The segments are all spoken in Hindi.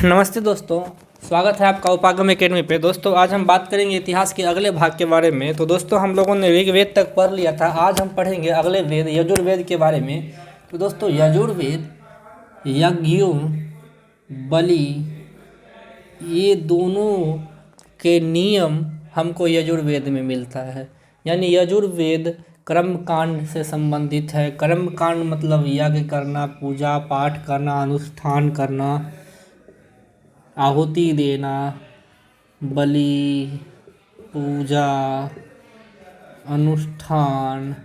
नमस्ते दोस्तों। स्वागत है आपका उपागम एकेडमी पे। दोस्तों आज हम बात करेंगे इतिहास के अगले भाग के बारे में। तो दोस्तों हम लोगों ने ऋग्वेद तक पढ़ लिया था। आज हम पढ़ेंगे अगले वेद यजुर्वेद के बारे में। तो दोस्तों यजुर्वेद यज्ञों बलि ये दोनों के नियम हमको यजुर्वेद में मिलता है। यानी यजुर्वेद कर्म कांड से संबंधित है। कर्म कांड मतलब यज्ञ करना, पूजा पाठ करना, अनुष्ठान करना, आहुति देना, बलि, पूजा, अनुष्ठान,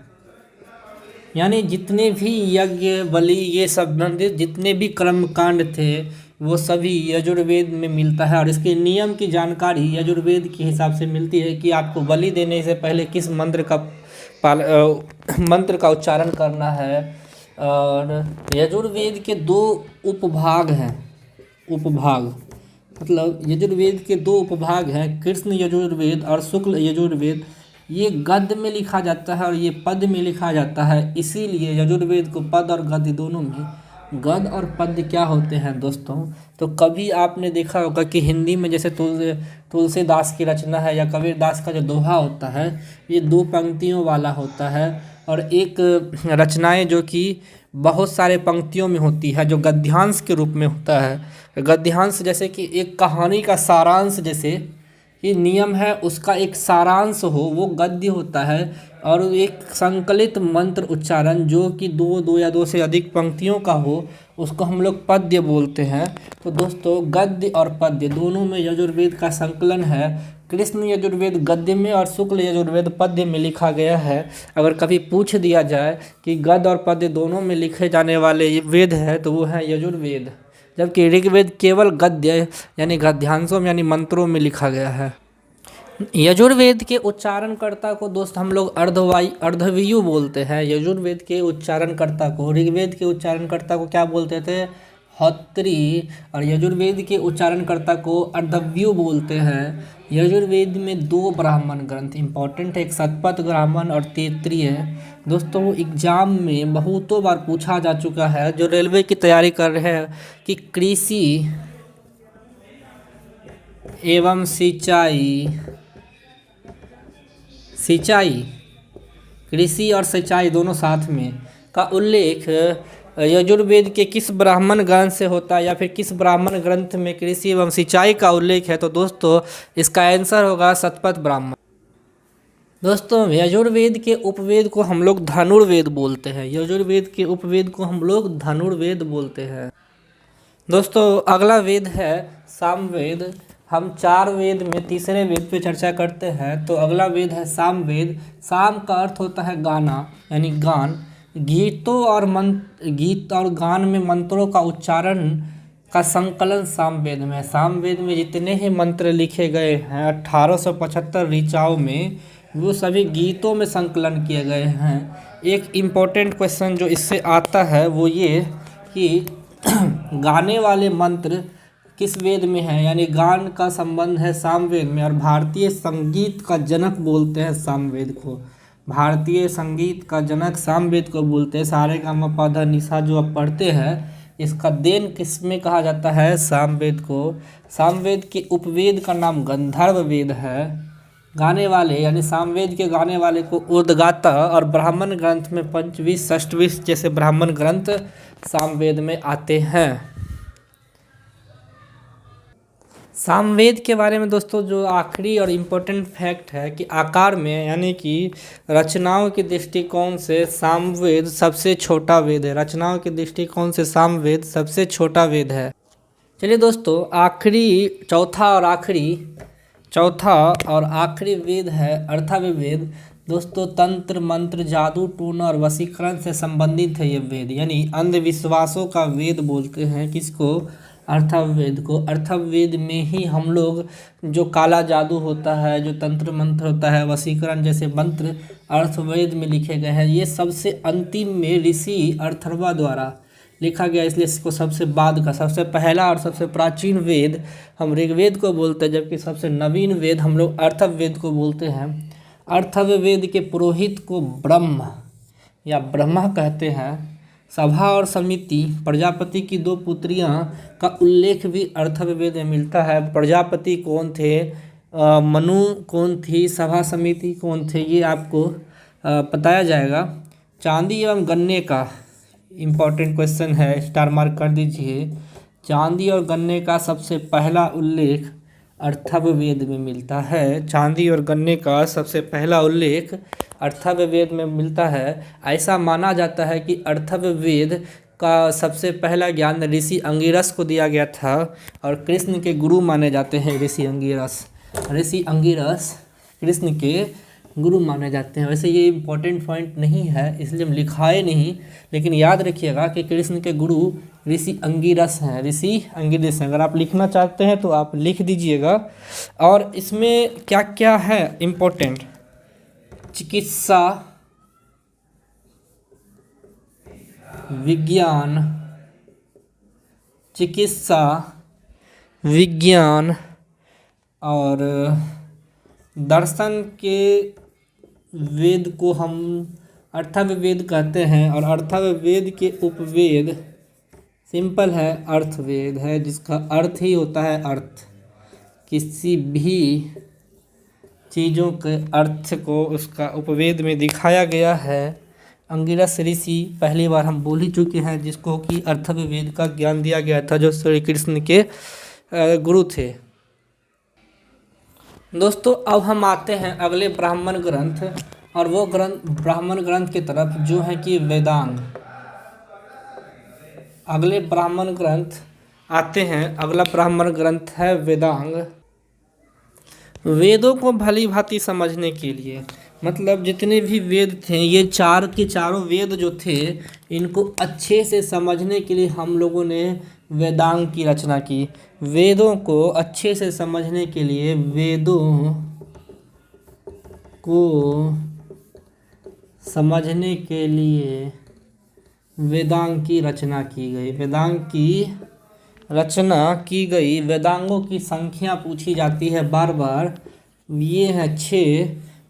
यानी जितने भी यज्ञ बलि ये संबंधित जितने भी कर्म कांड थे वो सभी यजुर्वेद में मिलता है। और इसके नियम की जानकारी यजुर्वेद के हिसाब से मिलती है कि आपको बलि देने से पहले किस मंत्र का उच्चारण करना है। और यजुर्वेद के दो उपभाग हैं। उपभाग मतलब यजुर्वेद के दो उपभाग हैं, कृष्ण यजुर्वेद और शुक्ल यजुर्वेद। ये गद्य में लिखा जाता है और ये पद्य में लिखा जाता है। इसीलिए यजुर्वेद को पद्य और गद्य दोनों में। गद्य और पद्य क्या होते हैं दोस्तों? तो कभी आपने देखा होगा कि हिंदी में जैसे तुलसीदास की रचना है या कबीर दास का जो दोहा होता है, ये दो पंक्तियों वाला होता है। और एक रचनाएं जो कि बहुत सारे पंक्तियों में होती है जो गद्यांश के रूप में होता है। गद्यांश जैसे कि एक कहानी का सारांश, जैसे ये नियम है उसका एक सारांश हो वो गद्य होता है। और एक संकलित मंत्र उच्चारण जो कि दो या दो से अधिक पंक्तियों का हो उसको हम लोग पद्य बोलते हैं। तो दोस्तों गद्य और पद्य दोनों में यजुर्वेद का संकलन है। कृष्ण यजुर्वेद गद्य में और शुक्ल यजुर्वेद पद्य में लिखा गया है। अगर कभी पूछ दिया जाए कि गद्य और पद्य दोनों में लिखे जाने वाले ये वेद है तो वो है यजुर्वेद, जबकि ऋग्वेद केवल गद्य यानी गद्यांशों में यानी मंत्रों में लिखा गया है। यजुर्वेद के उच्चारणकर्ता को दोस्त हम लोग अर्धवीयु बोलते हैं। यजुर्वेद के उच्चारणकर्ता को, ऋग्वेद के उच्चारणकर्ता को क्या बोलते थे? होत्री। और यजुर्वेद के उच्चारणकर्ता को अर्धव्यु बोलते हैं। यजुर्वेद में दो ब्राह्मण ग्रंथ इंपॉर्टेंट है, एक शतपथ ब्राह्मण और तैत्तिरीय है। दोस्तों एग्जाम में बहुतों बार पूछा जा चुका है, जो रेलवे की तैयारी कर रहे हैं, कि कृषि एवं सिंचाई कृषि और सिंचाई दोनों साथ में का उल्लेख यजुर्वेद के किस ब्राह्मण ग्रंथ से होता है या फिर किस ब्राह्मण ग्रंथ में कृषि एवं सिंचाई का उल्लेख है? तो दोस्तों इसका आंसर होगा शतपथ ब्राह्मण। दोस्तों यजुर्वेद के उपवेद को हम लोग धनुर्वेद बोलते हैं। यजुर्वेद के उपवेद को हम लोग धनुर्वेद बोलते हैं। दोस्तों अगला वेद है सामवेद। हम चार वेद में तीसरे वेद पे चर्चा करते हैं। तो अगला वेद है सामवेद। साम का अर्थ होता है गाना यानी गान। गीत और गान में मंत्रों का उच्चारण का संकलन सामवेद में है। सामवेद में जितने ही मंत्र लिखे गए हैं 1875 ऋचाओं में, वो सभी गीतों में संकलन किए गए हैं। एक इम्पोर्टेंट क्वेश्चन जो इससे आता है वो ये कि गाने वाले मंत्र किस वेद में है? यानी गान का संबंध है सामवेद में। और भारतीय संगीत का जनक बोलते हैं सामवेद को। भारतीय संगीत का जनक सामवेद को बोलते हैं। सारेगामापा निशा जो आप पढ़ते हैं, इसका देन किस में कहा जाता है? सामवेद को। सामवेद के उपवेद का नाम गंधर्व वेद है। गाने वाले यानी सामवेद के गाने वाले को उद्गाता। और ब्राह्मण ग्रंथ में पंचवी षष्ठवी जैसे ब्राह्मण ग्रंथ सामवेद में आते हैं। सामवेद के बारे में दोस्तों जो आखिरी और इम्पोर्टेंट फैक्ट है कि आकार में यानी कि रचनाओं के दृष्टिकोण से सामवेद सबसे छोटा वेद है। रचनाओं के दृष्टिकोण से सामवेद सबसे छोटा वेद है। चलिए दोस्तों चौथा और आखिरी वेद है अर्थव्यवेद। दोस्तों तंत्र मंत्र जादू टोना और वशीकरण से संबंधित है ये वेद, यानी अंधविश्वासों का वेद बोलते हैं। किसको? अर्थवेद को। अर्थवेद में ही हम लोग जो काला जादू होता है, जो तंत्र मंत्र होता है, वशीकरण जैसे मंत्र अर्थवेद में लिखे गए हैं। ये सबसे अंतिम में ऋषि अर्थर्वा द्वारा लिखा गया, इसलिए इसको सबसे बाद का, सबसे पहला और सबसे प्राचीन वेद हम ऋग्वेद को बोलते हैं, जबकि सबसे नवीन वेद हम लोग अर्थवेद को बोलते हैं। अर्थवेद के पुरोहित को ब्रह्म या ब्रह्मा कहते हैं। सभा और समिति, प्रजापति की दो पुत्रियां का उल्लेख भी अथर्ववेद में मिलता है। प्रजापति कौन थे, मनु कौन थी, सभा समिति कौन थे, ये आपको बताया जाएगा। चांदी एवं गन्ने का इम्पोर्टेंट क्वेश्चन है, स्टार मार्क कर दीजिए। चांदी और गन्ने का सबसे पहला उल्लेख अथर्ववेद में मिलता है। चांदी और गन्ने का सबसे पहला उल्लेख अथर्ववेद में मिलता है। ऐसा माना जाता है कि अथर्ववेद का सबसे पहला ज्ञान ऋषि अंगिरस को दिया गया था और कृष्ण के गुरु माने जाते हैं ऋषि अंगिरस। ऋषि अंगिरस कृष्ण के गुरु माने जाते हैं। वैसे ये इम्पोर्टेंट पॉइंट नहीं है इसलिए हम लिखाए नहीं, लेकिन याद रखिएगा कि कृष्ण के गुरु ऋषि अंगिरस हैं, ऋषि अंगिरस हैं। अगर आप लिखना चाहते हैं तो आप लिख दीजिएगा। और इसमें क्या क्या है इम्पोर्टेंट, चिकित्सा विज्ञान, चिकित्सा विज्ञान और दर्शन के वेद को हम अथर्ववेद कहते हैं। और अथर्ववेद के उपवेद सिंपल है, अर्थवेद है, जिसका अर्थ ही होता है अर्थ। किसी भी चीज़ों के अर्थ को उसका उपवेद में दिखाया गया है। अंगिरस ऋषि पहली बार हम बोल ही चुके हैं, जिसको कि अथर्ववेद का ज्ञान दिया गया था, जो श्री कृष्ण के गुरु थे। दोस्तों अब हम आते हैं अगले ब्राह्मण ग्रंथ, और वो ग्रंथ ब्राह्मण ग्रंथ की तरफ जो है कि वेदांग। अगले ब्राह्मण ग्रंथ आते हैं, अगला ब्राह्मण ग्रंथ है वेदांग। वेदों को भली भांति समझने के लिए, मतलब जितने भी वेद थे, ये चार के चारों वेद जो थे, इनको अच्छे से समझने के लिए हम लोगों ने वेदांग की रचना की। वेदों को अच्छे से समझने के लिए वेदों को समझने के लिए वेदांग की रचना की गई। वेदांग की रचना की गई। वेदांगों की संख्या पूछी जाती है बार बार। ये है 6।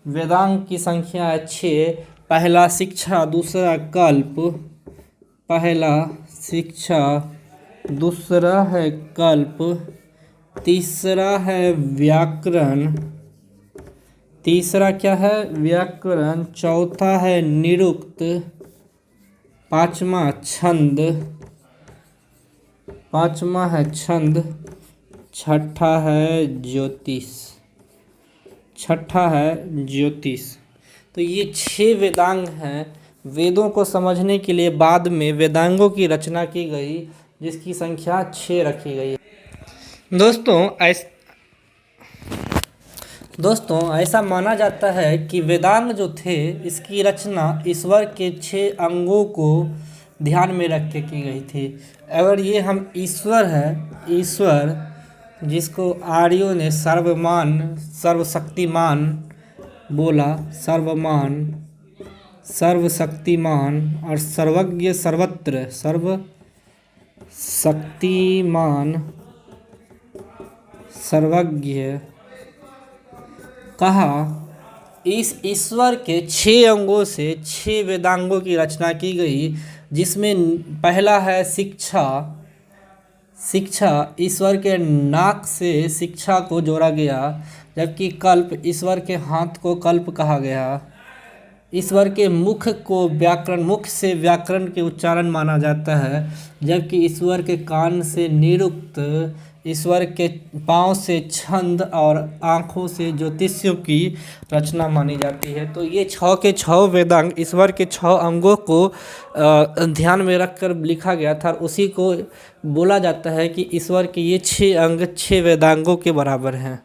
वेदांग की संख्या है 6। पहला शिक्षा, दूसरा कल्प, पहला शिक्षा, दूसरा है कल्प, तीसरा है व्याकरण, तीसरा क्या है व्याकरण, चौथा है निरुक्त, पांचवा छंद, पांचवा है छंद, छठा है ज्योतिष, छठा है ज्योतिष। तो ये 6 वेदांग हैं। वेदों को समझने के लिए बाद में वेदांगों की रचना की गई, जिसकी संख्या 6 रखी गई है। दोस्तों ऐसा माना जाता है कि वेदांग जो थे, इसकी रचना ईश्वर के 6 अंगों को ध्यान में रख के की गई थी। अगर ये हम ईश्वर है, ईश्वर जिसको आर्यों ने सर्वमान, सर्वशक्तिमान बोला, सर्वमान, सर्वशक्तिमान और सर्वज्ञ, सर्वत्र, सर्वशक्तिमान, सर्वज्ञ कहा। इस ईश्वर के 6 अंगों से 6 वेदांगों की रचना की गई, जिसमें पहला है शिक्षा। शिक्षा, ईश्वर के नाक से शिक्षा को जोड़ा गया, जबकि कल्प, ईश्वर के हाथ को कल्प कहा गया। ईश्वर के मुख को व्याकरण, मुख से व्याकरण के उच्चारण माना जाता है, जबकि ईश्वर के कान से निरुक्त, ईश्वर के पाँव से छंद और आँखों से ज्योतिषियों की रचना मानी जाती है। तो ये 6 के 6 वेदांग ईश्वर के 6 अंगों को ध्यान में रखकर लिखा गया था। उसी को बोला जाता है कि ईश्वर के ये 6 अंग 6 वेदांगों के बराबर हैं।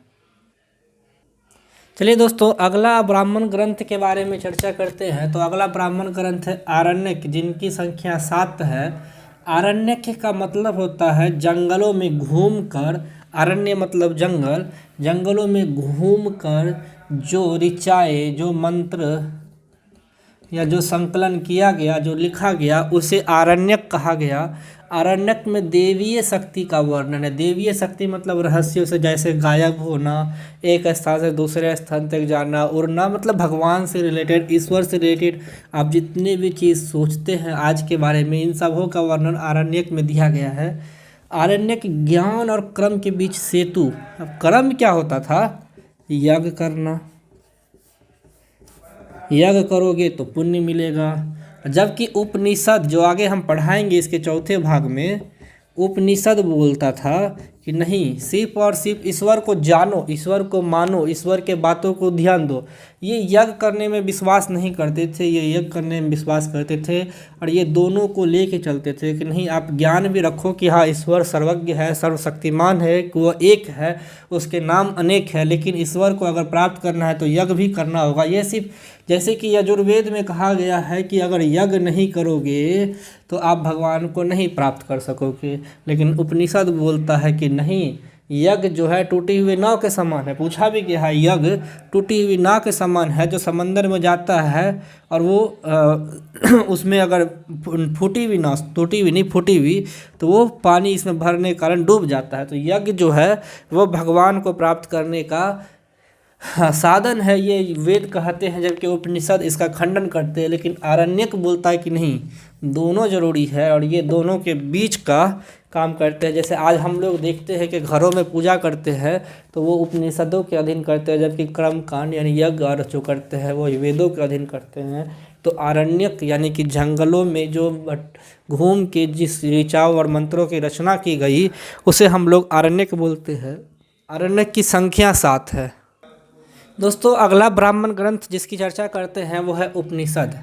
चलिए दोस्तों अगला ब्राह्मण ग्रंथ के बारे में चर्चा करते हैं। तो अगला ब्राह्मण ग्रंथ है आरण्यक, जिनकी संख्या 7 है। आरण्यक का मतलब होता है जंगलों में घूमकर, अरण्य मतलब जंगल, जंगलों में घूमकर जो ऋचाएँ, जो मंत्र या जो संकलन किया गया, जो लिखा गया, उसे आरण्यक कहा गया। आरण्यक में देवीय शक्ति का वर्णन है। देवीय शक्ति मतलब रहस्यों से, जैसे गायब होना, एक स्थान से दूसरे स्थान तक जाना, उड़ना, मतलब भगवान से रिलेटेड, ईश्वर से रिलेटेड आप जितने भी चीज़ सोचते हैं आज के बारे में, इन सबों का वर्णन आरण्यक में दिया गया है। आरण्यक ज्ञान और कर्म के बीच सेतु। अब कर्म क्या होता था? यज्ञ करना, यज्ञ करोगे तो पुण्य मिलेगा। जबकि उपनिषद, जो आगे हम पढ़ाएंगे इसके चौथे भाग में, उपनिषद बोलता था कि नहीं, सिर्फ और सिर्फ ईश्वर को जानो, ईश्वर को मानो, ईश्वर के बातों को ध्यान दो। ये यज्ञ करने में विश्वास नहीं करते थे, ये यज्ञ करने में विश्वास करते थे, और ये दोनों को लेके चलते थे कि नहीं, आप ज्ञान भी रखो कि हाँ ईश्वर सर्वज्ञ है, सर्वशक्तिमान है, कि वो एक है, उसके नाम अनेक है, लेकिन ईश्वर को अगर प्राप्त करना है तो यज्ञ भी करना होगा। ये सिर्फ, जैसे कि यजुर्वेद में कहा गया है कि अगर यज्ञ नहीं करोगे तो आप भगवान को नहीं प्राप्त कर सकोगे, लेकिन उपनिषद बोलता है कि नहीं, यज्ञ जो है टूटी हुई नाव के समान है। पूछा भी गया है, यज्ञ टूटी हुई नाव के समान है, जो समंदर में जाता है और वो उसमें अगर फूटी हुई नाव, टूटी हुई नहीं, फूटी हुई, तो वो पानी इसमें भरने के कारण डूब जाता है। तो यज्ञ जो है वो भगवान को प्राप्त करने का साधन है, ये वेद कहते हैं, जबकि उपनिषद इसका खंडन करते हैं। लेकिन आरण्यक बोलता है कि नहीं, दोनों जरूरी है और ये दोनों के बीच का काम करते हैं। जैसे आज हम लोग देखते हैं कि घरों में पूजा करते हैं तो वो उपनिषदों के अधीन करते हैं, जबकि कर्म कांड यानी यज्ञ और जो करते हैं वो वेदों के अधीन करते हैं। तो आरण्यक यानी कि जंगलों में जो घूम के जिस ऋचाओं और मंत्रों की रचना की गई उसे हम लोग आरण्यक बोलते हैं। आरण्यक की संख्या 7 है। दोस्तों, अगला ब्राह्मण ग्रंथ जिसकी चर्चा करते हैं वो है उपनिषद।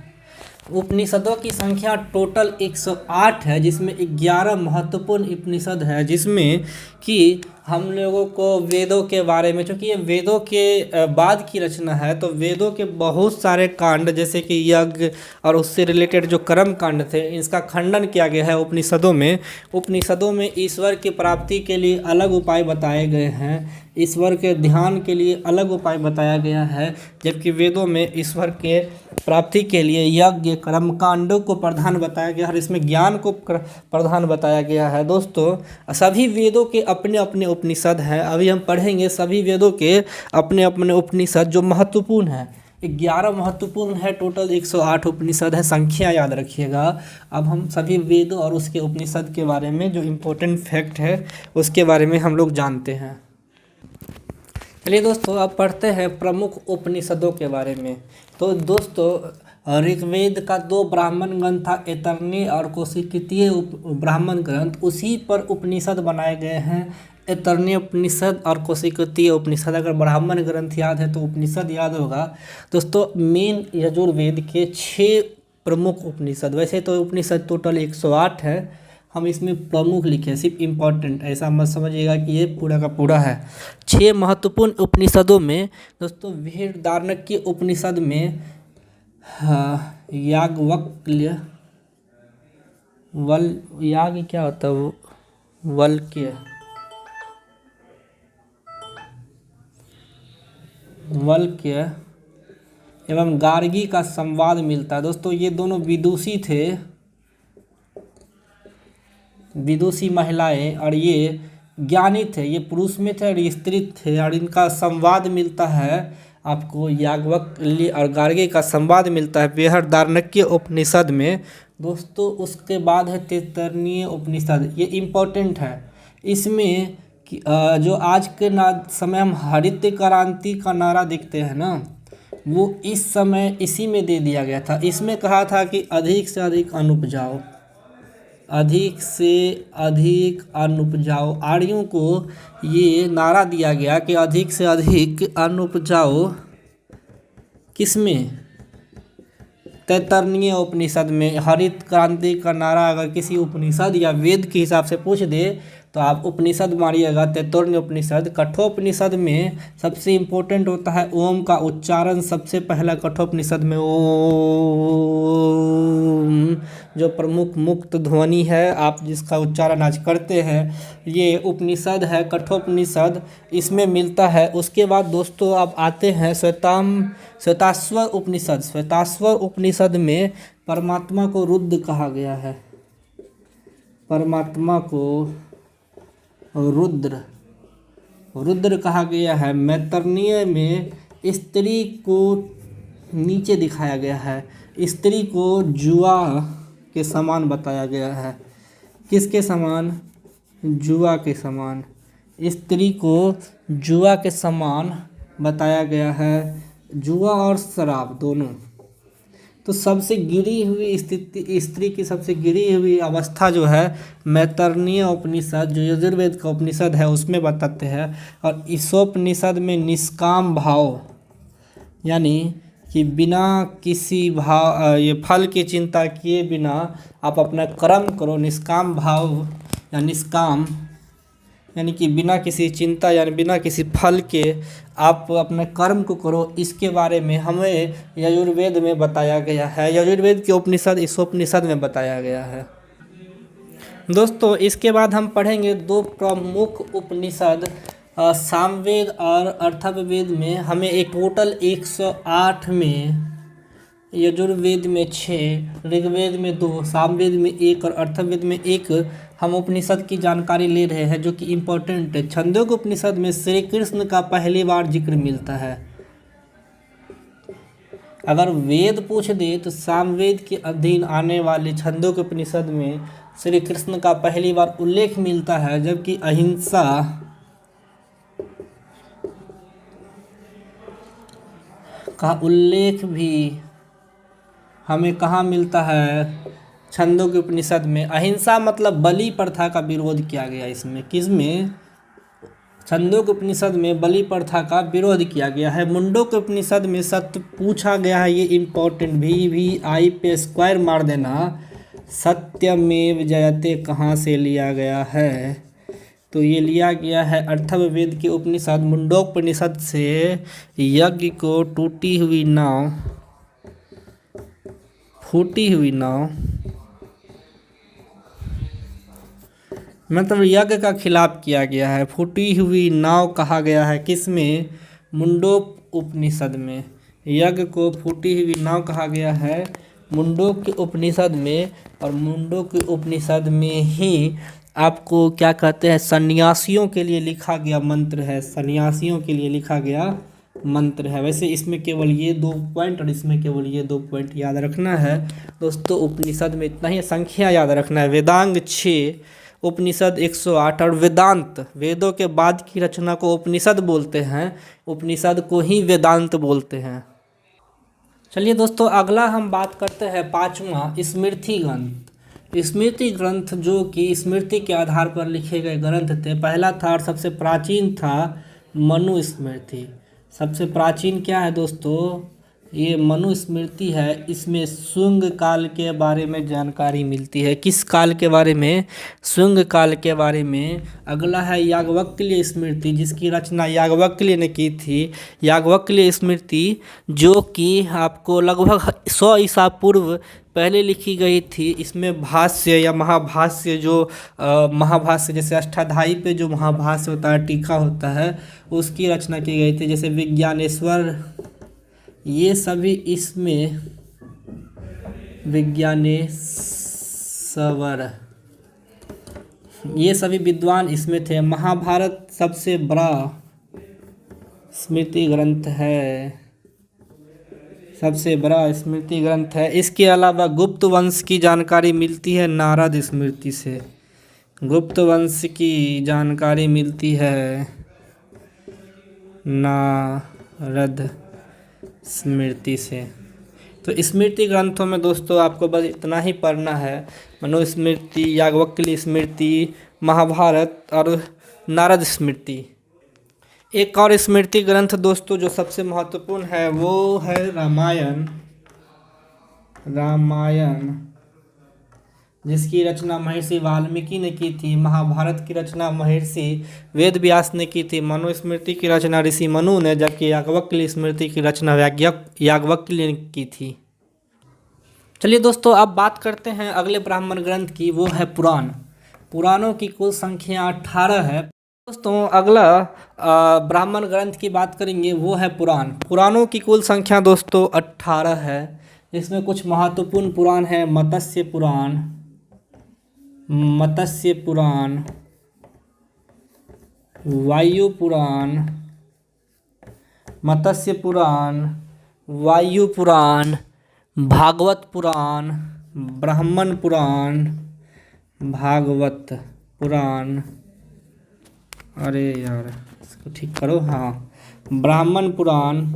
उपनिषदों की संख्या टोटल 108 है, जिसमें 11 महत्वपूर्ण उपनिषद है, जिसमें कि हम लोगों को वेदों के बारे में, चूँकि ये वेदों के बाद की रचना है, तो वेदों के बहुत सारे कांड, जैसे कि यज्ञ और उससे रिलेटेड जो कर्म कांड थे, इसका खंडन किया गया है उपनिषदों में। उपनिषदों में ईश्वर की प्राप्ति के लिए अलग उपाय बताए गए हैं, ईश्वर के ध्यान के लिए अलग उपाय बताया गया है, जबकि वेदों में ईश्वर के प्राप्ति के लिए यज्ञ कर्म कांडों को प्रधान बताया गया है, इसमें ज्ञान को प्रधान बताया गया है। दोस्तों, सभी वेदों के अपने अपने उपनिषद हैं। अभी हम पढ़ेंगे सभी वेदों के अपने अपने उपनिषद जो महत्वपूर्ण हैं। 11 महत्वपूर्ण है, टोटल 108 उपनिषद है, संख्या याद रखिएगा। अब हम सभी वेदों और उसके उपनिषद के बारे में जो इम्पोर्टेंट फैक्ट है उसके बारे में हम लोग जानते हैं। चलिए दोस्तों, अब पढ़ते हैं प्रमुख उपनिषदों के बारे में। तो दोस्तों, ऋग्वेद का 2 ब्राह्मण ग्रंथ था, ऐतरेय और कौशिकीय ब्राह्मण ग्रंथ, उसी पर उपनिषद बनाए गए हैं। ऐतरेय उपनिषद और कौशिकीय उपनिषद। अगर ब्राह्मण ग्रंथ याद है तो उपनिषद याद होगा। दोस्तों, मेन यजुर्वेद के 6 प्रमुख उपनिषद, वैसे तो उपनिषद टोटल 108 है, हम इसमें प्रमुख लिखे, सिर्फ इम्पॉर्टेंट, ऐसा मत समझिएगा कि ये पूरा का पूरा है। 6 महत्वपूर्ण उपनिषदों में दोस्तों, बृहदारण्यक उपनिषद में याज्ञवल्क्य, याग क्या होता है, वो वल्क्य एवं गार्गी का संवाद मिलता है। दोस्तों, ये दोनों विदुषी थे, विदुषी महिलाएं, और ये ज्ञानी थे, ये पुरुष में थे और ये स्त्री थे, और इनका संवाद मिलता है आपको याज्ञवल्क्य और गार्गी का संवाद मिलता है बृहदारण्यक उपनिषद में। दोस्तों, उसके बाद है तैत्तिरीय उपनिषद। ये इम्पोर्टेंट है। इसमें जो आज के समय हम हरित क्रांति का नारा देखते हैं ना, वो इस समय इसी में दे दिया गया था। इसमें कहा था कि अधिक से अधिक अन्न उपजाओ, अधिक से अधिक अन्न उपजाओ। आर्यों को ये नारा दिया गया कि अधिक से अधिक अन्न उपजाओ। किसमें? तैत्तिरीय उपनिषद में। हरित क्रांति का नारा अगर किसी उपनिषद या वेद के हिसाब से पूछ दे तो आप उपनिषद मारिएगा, तैत्तिरीय उपनिषद। कठोपनिषद में सबसे इम्पोर्टेंट होता है ओम का उच्चारण। सबसे पहला कठोपनिषद में ओम जो प्रमुख मुक्त ध्वनि है, आप जिसका उच्चारण आज करते हैं, ये उपनिषद है कठोपनिषद, इसमें मिलता है। उसके बाद दोस्तों आप आते हैं श्वेताश्वर उपनिषद। श्वेताश्वर उपनिषद में परमात्मा को रुद्र कहा गया है। परमात्मा को रुद्र कहा गया है। मैतरेय में स्त्री को नीचे दिखाया गया है। स्त्री को जुआ के समान बताया गया है। किसके समान? जुआ के समान। स्त्री को जुआ के समान बताया गया है। जुआ और शराब दोनों। तो सबसे गिरी हुई स्थिति, स्त्री की सबसे गिरी हुई अवस्था जो है मैतरेय उपनिषद, जो यजुर्वेद का उपनिषद है, उसमें बताते हैं। और ईशोपनिषद में निष्काम भाव, यानी कि बिना किसी ये फल की चिंता किए बिना आप अपना कर्म करो। निष्काम भाव या निष्काम यानी कि बिना किसी चिंता यानी बिना किसी फल के आप अपने कर्म को करो। इसके बारे में हमें यजुर्वेद में बताया गया है। यजुर्वेद के उपनिषद ईशोपनिषद में बताया गया है। दोस्तों इसके बाद हम पढ़ेंगे दो प्रमुख उपनिषद सामवेद और अथर्ववेद में। हमें एक टोटल 108 में, यजुर्वेद में 6, ऋग्वेद में 2, सामवेद में 1 और अथर्ववेद में 1 हम उपनिषद की जानकारी ले रहे हैं, जो कि इम्पोर्टेंट है। छंदोग्य उपनिषद में श्री कृष्ण का पहली बार जिक्र मिलता है। अगर वेद पूछ दे तो सामवेद के अधीन आने वाले छंदोग्य उपनिषद में श्री कृष्ण का पहली बार उल्लेख मिलता है, जबकि अहिंसा का उल्लेख भी हमें कहाँ मिलता है? छंदोग्य उपनिषद में। अहिंसा मतलब बलि प्रथा का विरोध किया गया इसमें। किसमें? छंदोग्य उपनिषद में बलि प्रथा का विरोध किया गया है। मुंडोक्य उपनिषद में सत्य पूछा गया है, ये इम्पोर्टेंट। VVI पे स्क्वायर मार देना। सत्यमेव जयते कहाँ से लिया गया है? तो ये लिया गया है अथर्ववेद के उपनिषद मुंडोपनिषद से। यज्ञ को टूटी हुई नाव, फूटी हुई नाव, मतलब यज्ञ का खिलाफ किया गया है। फूटी हुई नाव कहा गया है किसमें? मुंडोप उपनिषद में। यज्ञ को फूटी हुई नाव कहा गया है मुंडोक के उपनिषद में। और मुंडोक के उपनिषद में ही आपको क्या कहते हैं, सन्यासियों के लिए लिखा गया मंत्र है। सन्यासियों के लिए लिखा गया मंत्र है। वैसे इसमें केवल ये 2 पॉइंट और इसमें केवल ये 2 पॉइंट याद रखना है दोस्तों। उपनिषद में इतना ही संख्या याद रखना है। वेदांग 6, उपनिषद 108। और वेदांत, वेदों के बाद की रचना को उपनिषद बोलते हैं। उपनिषद को ही वेदांत बोलते हैं। चलिए दोस्तों अगला हम बात करते हैं 5वां स्मृति ग्रंथ। स्मृति ग्रंथ जो कि स्मृति के आधार पर लिखे गए ग्रंथ थे। पहला था और सबसे प्राचीन था मनुस्मृति। सबसे प्राचीन क्या है दोस्तों? ये मनुस्मृति है। इसमें शुंग काल के बारे में जानकारी मिलती है। किस काल के बारे में? शुंग काल के बारे में। अगला है याज्ञवल्क्य स्मृति, जिसकी रचना याज्ञवल्क्य ने की थी। याज्ञवल्क्य स्मृति जो कि आपको लगभग 100 ईसा पूर्व पहले लिखी गई थी। इसमें भाष्य या महाभाष्य, जो महाभाष्य जैसे अष्टाध्यायी पे जो महाभाष्य होता है, टीका होता है, उसकी रचना की गई थी। जैसे विज्ञानेश्वर, ये सभी इसमें विज्ञानेश्वर, ये सभी विद्वान इसमें थे। महाभारत सबसे बड़ा स्मृति ग्रंथ है, सबसे बड़ा स्मृति ग्रंथ है। इसके अलावा गुप्त वंश की जानकारी मिलती है नारद स्मृति से। गुप्त वंश की जानकारी मिलती है नारद स्मृति से। तो स्मृति ग्रंथों में दोस्तों आपको बस इतना ही पढ़ना है। मनुस्मृति, याज्ञवल्क्य स्मृति, महाभारत और नारद स्मृति। एक और स्मृति ग्रंथ दोस्तों जो सबसे महत्वपूर्ण है वो है रामायण। रामायण जिसकी रचना महर्षि वाल्मीकि ने की थी। महाभारत की रचना महर्षि वेद व्यास ने की थी। मनुस्मृति की रचना ऋषि मनु ने, जबकि याज्ञवल्क्य स्मृति की रचना याज्ञवल्क्य ने की थी। चलिए दोस्तों, अब बात करते हैं अगले ब्राह्मण ग्रंथ की, वो है पुराण। पुराणों की कुल संख्या 18 है। दोस्तों अगला ब्राह्मण ग्रंथ की बात करेंगे, वो है पुराण। पुराणों की कुल संख्या दोस्तों 18 है। इसमें कुछ महत्वपूर्ण पुराण है। मत्स्य पुराण, वायु पुराण, मत्स्य पुराण, वायु पुराण, भागवत पुराण, ब्राह्मण पुराण, भागवत पुराण, अरे यार इसको ठीक करो, हाँ, ब्राह्मण पुराण।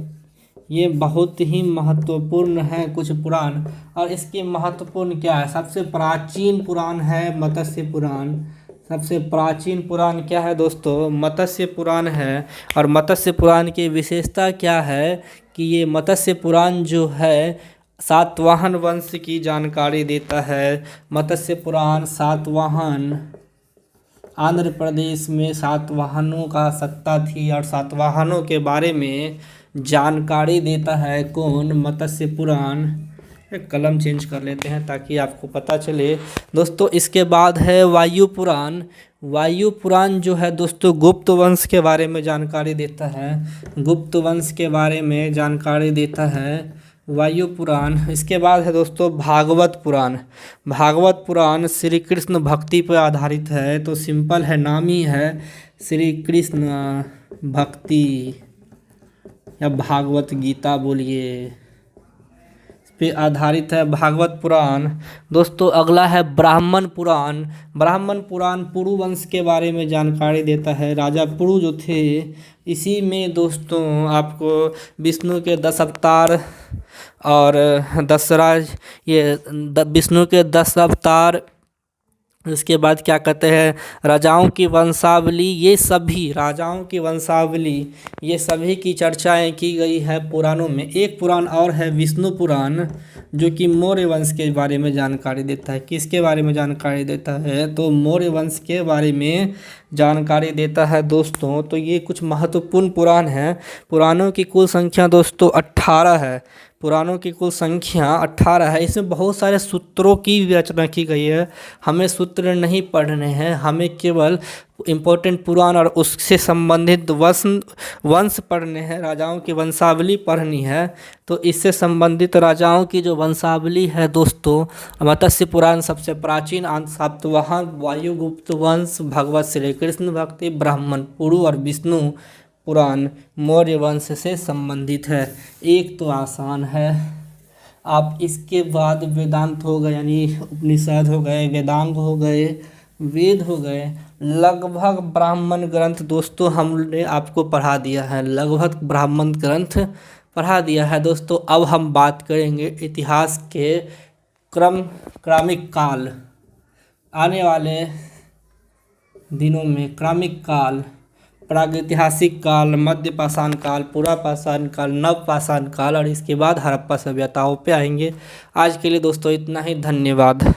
ये बहुत ही महत्वपूर्ण है कुछ पुराण। और इसके महत्वपूर्ण क्या है? सबसे प्राचीन पुराण है मत्स्य पुराण। सबसे प्राचीन पुराण क्या है दोस्तों? मत्स्य पुराण है। और मत्स्य पुराण की विशेषता क्या है कि ये मत्स्य पुराण जो है सातवाहन वंश की जानकारी देता है। मत्स्य पुराण सातवाहन, आंध्र प्रदेश में सातवाहनों का सत्ता थी और सातवाहनों के बारे में जानकारी देता है। कौन? मत्स्य पुराण। एक कलम चेंज कर लेते हैं ताकि आपको पता चले दोस्तों। इसके बाद है वायु पुराण। वायु पुराण जो है दोस्तों गुप्त वंश के बारे में जानकारी देता है। गुप्त वंश के बारे में जानकारी देता है वायु पुराण। इसके बाद है दोस्तों भागवत पुराण। भागवत पुराण श्री कृष्ण भक्ति पर आधारित है। तो सिंपल है, नाम ही है श्री कृष्ण भक्ति या भागवत गीता बोलिए, इस पे आधारित है भागवत पुराण। दोस्तों अगला है ब्राह्मण पुराण। ब्राह्मण पुराण पुरु वंश के बारे में जानकारी देता है। राजा पुरु जो थे, इसी में दोस्तों आपको विष्णु के 10 अवतार और 10 राज, ये विष्णु के 10 अवतार, उसके बाद क्या कहते हैं राजाओं की वंशावली, ये सभी राजाओं की वंशावली, ये सभी की चर्चाएं की गई है पुराणों में। एक पुराण और है विष्णु पुराण, जो कि मौर्य वंश के बारे में जानकारी देता है। किसके बारे में जानकारी देता है? तो मौर्य वंश के बारे में जानकारी देता है दोस्तों। तो ये कुछ महत्वपूर्ण पुराण हैं। पुराणों की कुल संख्या दोस्तों 18 है। पुराणों की कुल संख्या 18 है। इसमें बहुत सारे सूत्रों की भी रचना की गई है। हमें सूत्र नहीं पढ़ने हैं, हमें केवल इम्पोर्टेंट पुराण और उससे संबंधित वंश पढ़ने हैं। राजाओं की वंशावली पढ़नी है। तो इससे संबंधित राजाओं की जो वंशावली है दोस्तों, मत्स्य पुराण सबसे प्राचीन, सातवाहन, वायुगुप्त वंश, भगवत श्री कृष्ण भक्ति, ब्राह्मण पुरु और विष्णु पुराण मौर्य वंश से संबंधित है। एक तो आसान है। आप इसके बाद वेदांत हो गए, यानी उपनिषद हो गए, वेदांग हो गए, वेद हो गए, लगभग ब्राह्मण ग्रंथ दोस्तों हमने आपको पढ़ा दिया है। लगभग ब्राह्मण ग्रंथ पढ़ा दिया है दोस्तों। अब हम बात करेंगे इतिहास के क्रमिक काल। आने वाले दिनों में क्रमिक काल, प्रागैतिहासिक काल, मध्य पाषाण काल, पुरा पाषाण काल, नव पाषाण काल और इसके बाद हड़प्पा सभ्यताओं पे आएंगे। आज के लिए दोस्तों इतना ही। धन्यवाद।